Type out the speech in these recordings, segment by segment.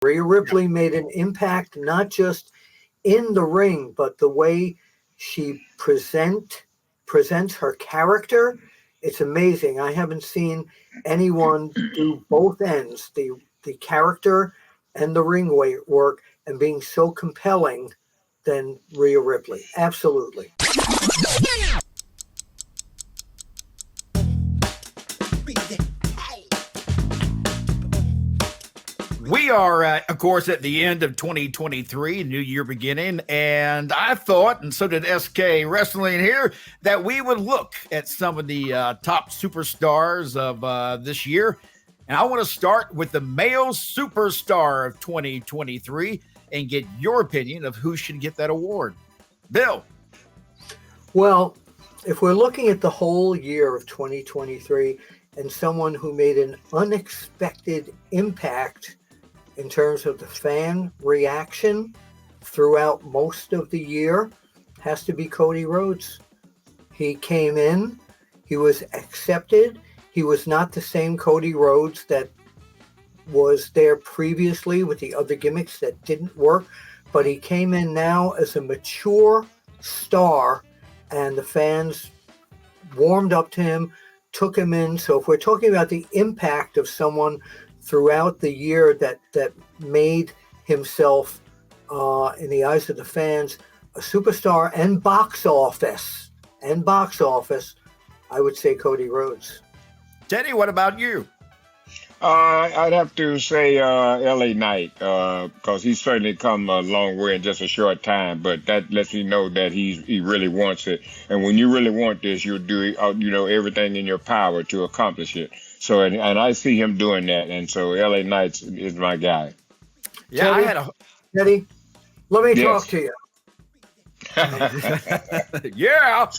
Rhea Ripley made an impact not just in the ring, but the way she presents her character. It's amazing. I haven't seen anyone do both ends, the character and the ring work, and being so compelling than Rhea Ripley. Absolutely. We are, of course, at the end of 2023, new year beginning, and I thought, and so did SK Wrestling here, that we would look at some of the top superstars of this year. And I want to start with the male superstar of 2023 and get your opinion of who should get that award. Bill. Well, if we're looking at the whole year of 2023 and someone who made an unexpected impact in terms of the fan reaction throughout most of the year, has to be Cody Rhodes. He came in, he was accepted. He was not the same Cody Rhodes that was there previously with the other gimmicks that didn't work, but he came in now as a mature star, and the fans warmed up to him, took him in. So if we're talking about the impact of someone throughout the year that made himself, in the eyes of the fans, a superstar and box office, I would say Cody Rhodes. Teddy, what about you? I'd have to say LA Knight, because he's certainly come a long way in just a short time, but that lets me know that he really wants it. And when you really want this, you'll do everything in your power to accomplish it. So, and I see him doing that, and so LA Knight is my guy. Yeah, Teddy, let me talk to you. Yeah.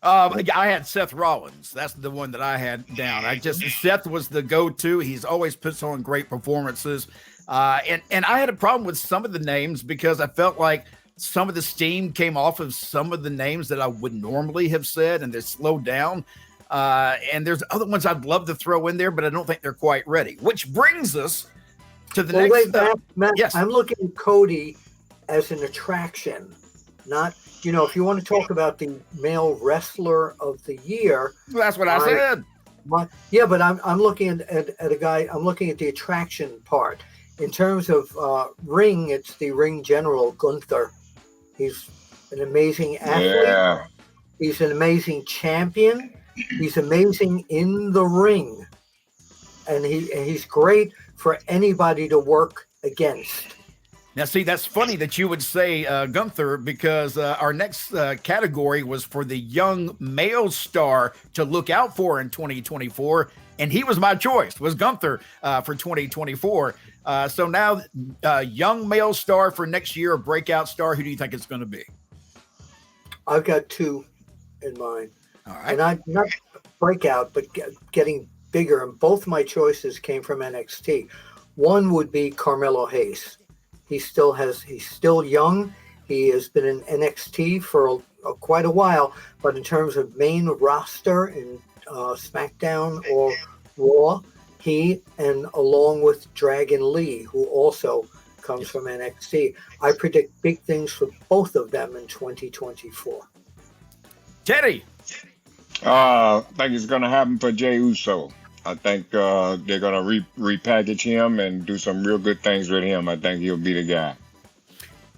I had Seth Rollins. That's the one that I had down. Seth was the go-to. He's always puts on great performances. And I had a problem with some of the names because I felt like some of the steam came off of some of the names that I would normally have said, and they slowed down. And there's other ones I'd love to throw in there, but I don't think they're quite ready. Which brings us to the next. Matt, yes. I'm looking at Cody as an attraction, not, if you want to talk about the male wrestler of the year. Well, that's what I said. But I'm looking at a guy. I'm looking at the attraction part. In terms of ring, it's the ring general, Gunther. He's an amazing athlete. Yeah. He's an amazing champion. He's amazing in the ring, and he's great for anybody to work against. Now, see, that's funny that you would say Gunther, because our next category was for the young male star to look out for in 2024, and he was my choice, was Gunther for 2024. So now, young male star for next year, a breakout star, who do you think it's going to be? I've got two in mind. All right. And I'm not breakout, but getting bigger, and both my choices came from NXT. One would be Carmelo Hayes. He's still young. He has been in NXT for quite a while, but in terms of main roster in SmackDown or Raw, he, and along with Dragon Lee, who also comes from NXT, I predict big things for both of them in 2024. Teddy. I think it's going to happen for Jey Uso. I think they're going to repackage him and do some real good things with him. I think he'll be the guy.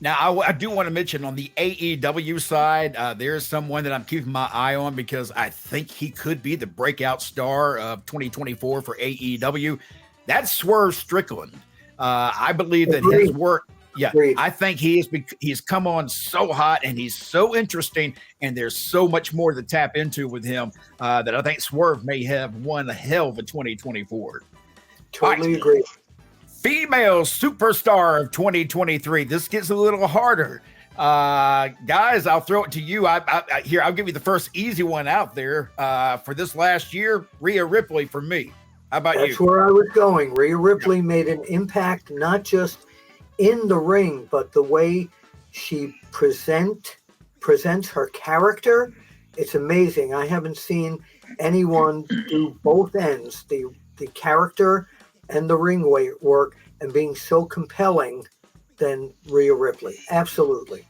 Now, I do want to mention on the AEW side, there's someone that I'm keeping my eye on because I think he could be the breakout star of 2024 for AEW. That's Swerve Strickland. I believe that his work, I think he's come on so hot and he's so interesting, and there's so much more to tap into with him that I think Swerve may have one hell of a 2024. Totally agree. Female superstar of 2023. This gets a little harder. Guys, I'll throw it to you. I'll give you the first easy one out there. For this last year, Rhea Ripley for me. How about you? That's where I was going. Rhea Ripley made an impact not just in the ring, but the way she presents her character. It's amazing. I haven't seen anyone do both ends, the character and the ring work, and being so compelling than Rhea Ripley. Absolutely.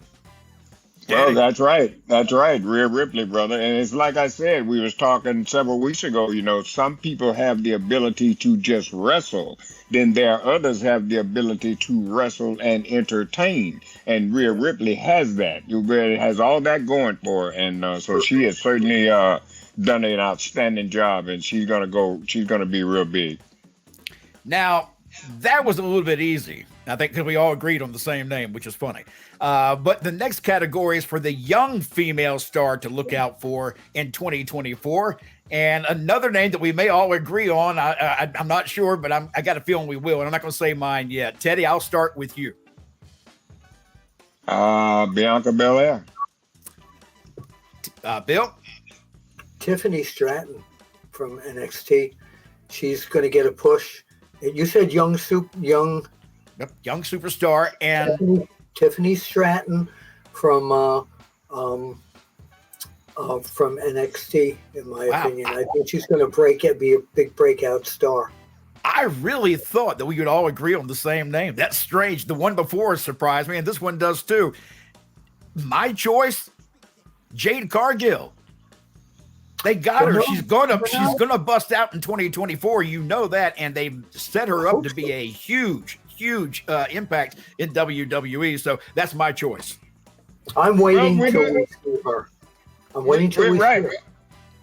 Well, that's right. That's right. Rhea Ripley, brother. And it's like I said, we was talking several weeks ago, some people have the ability to just wrestle. Then there are others have the ability to wrestle and entertain. And Rhea Ripley has that. Has all that going for her. And so she has certainly done an outstanding job, and she's going to be real big. Now, that was a little bit easy, I think, because we all agreed on the same name, which is funny. But the next category is for the young female star to look out for in 2024. And another name that we may all agree on, I'm not sure, but I got a feeling we will. And I'm not going to say mine yet. Teddy, I'll start with you. Bianca Belair. Bill? Tiffany Stratton from NXT. She's going to get a push. You said young superstar, and Tiffany Stratton from NXT. In my opinion, I think she's going to be a big breakout star. I really thought that we could all agree on the same name. That's strange. The one before surprised me, and this one does too. My choice, Jade Cargill. They got her. She's gonna bust out in 2024. You know that, and they've set her up to be a huge impact in WWE. So that's my choice. I'm waiting till we see her. I'm waiting till we see her.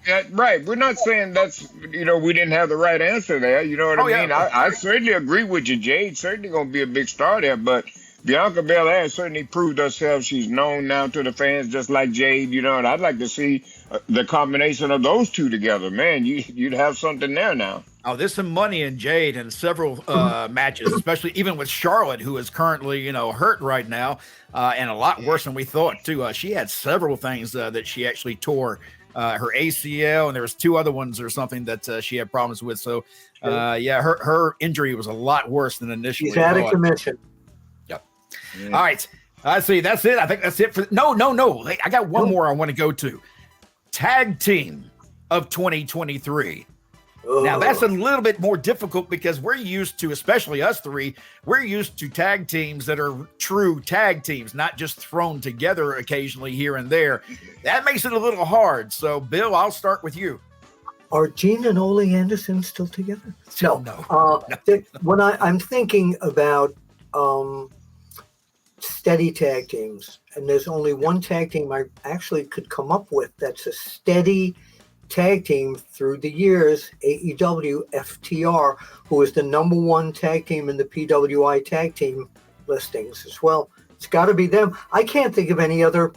Yeah, right. We're not saying that's, we didn't have the right answer there. You know what I mean? Yeah. I certainly agree with you. Jade's certainly going to be a big star there, but Bianca Belair certainly proved herself. She's known now to the fans just like Jade, and I'd like to see the combination of those two together. Man, you'd have something there now. Oh, there's some money in Jade in several matches, especially even with Charlotte, who is currently, hurt right now, and a lot worse than we thought, too. She had several things that she actually tore. Her ACL, and there was two other ones or something that she had problems with. So, her injury was a lot worse than initially. She's out of commission. Yep. Yeah. All right. I see. That's it. I think that's it for. No. I got one more I want to go to. Tag team of 2023. Now, that's a little bit more difficult because we're used to, especially us three, we're used to tag teams that are true tag teams, not just thrown together occasionally here and there. That makes it a little hard. So, Bill, I'll start with you. Are Gene and Ole Anderson still together? No. When I'm thinking about steady tag teams, and there's only one tag team I actually could come up with that's a steady tag team through the years, AEW FTR, who is the #1 tag team in the PWI tag team listings as well. It's got to be them. I can't think of any other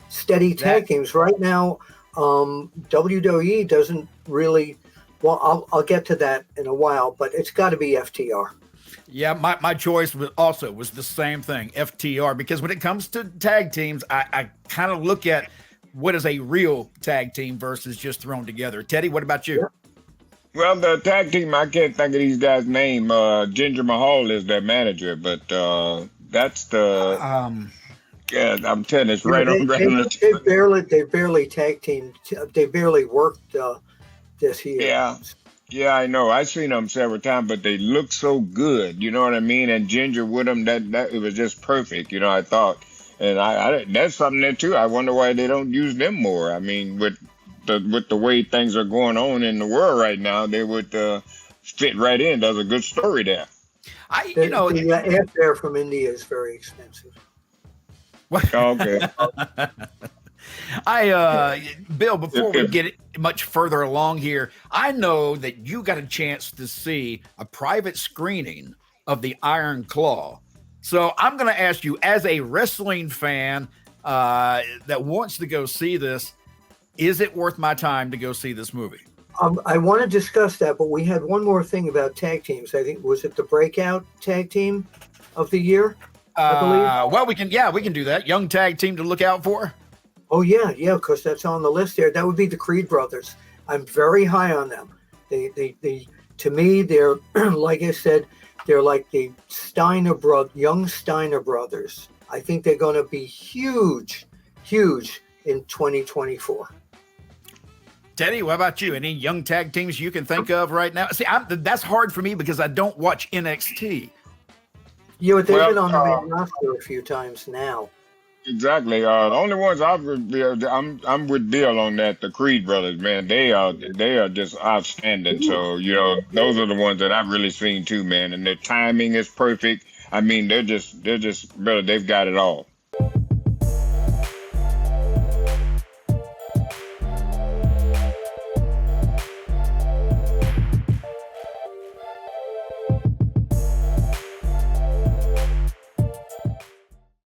steady tag teams right now. WWE doesn't really. Well, I'll get to that in a while, but it's got to be FTR. Yeah, my choice was the same thing, FTR, because when it comes to tag teams, I kind of look at what is a real tag team versus just thrown together. Teddy, what about you? Well, the tag team, I can't think of these guys' name. Jinder Mahal is their manager, but that's the. I'm telling you, it's right on. They barely tag team. They barely worked this year. Yeah, I know. I've seen them several times, but they look so good. You know what I mean? And Ginger with them, that it was just perfect. I thought. And I that's something there too. I wonder why they don't use them more. I mean, with the way things are going on in the world right now, they would fit right in. There's a good story there. The airfare from India is very expensive. Okay. Bill, before we get much further along here, I know that you got a chance to see a private screening of the Iron Claw. So I'm going to ask you, as a wrestling fan that wants to go see this, is it worth my time to go see this movie? I want to discuss that, but we had one more thing about tag teams. I think, was it the Breakout tag team of the year? I believe. Well, we can do that. Young tag team to look out for. Oh yeah, because that's on the list there. That would be the Creed brothers. I'm very high on them. They to me, they're like I said. They're like the young Steiner brothers. I think they're going to be huge in 2024. Teddy, what about you? Any young tag teams you can think of right now? See, that's hard for me because I don't watch NXT. Yeah, but they've Well, been on the main roster a few times now. exactly. The only ones I'm with Bill on that. The Creed brothers, man, they are just outstanding. So those are the ones that I've really seen too, man. And their timing is perfect. I mean, they're just brother. They've got it all.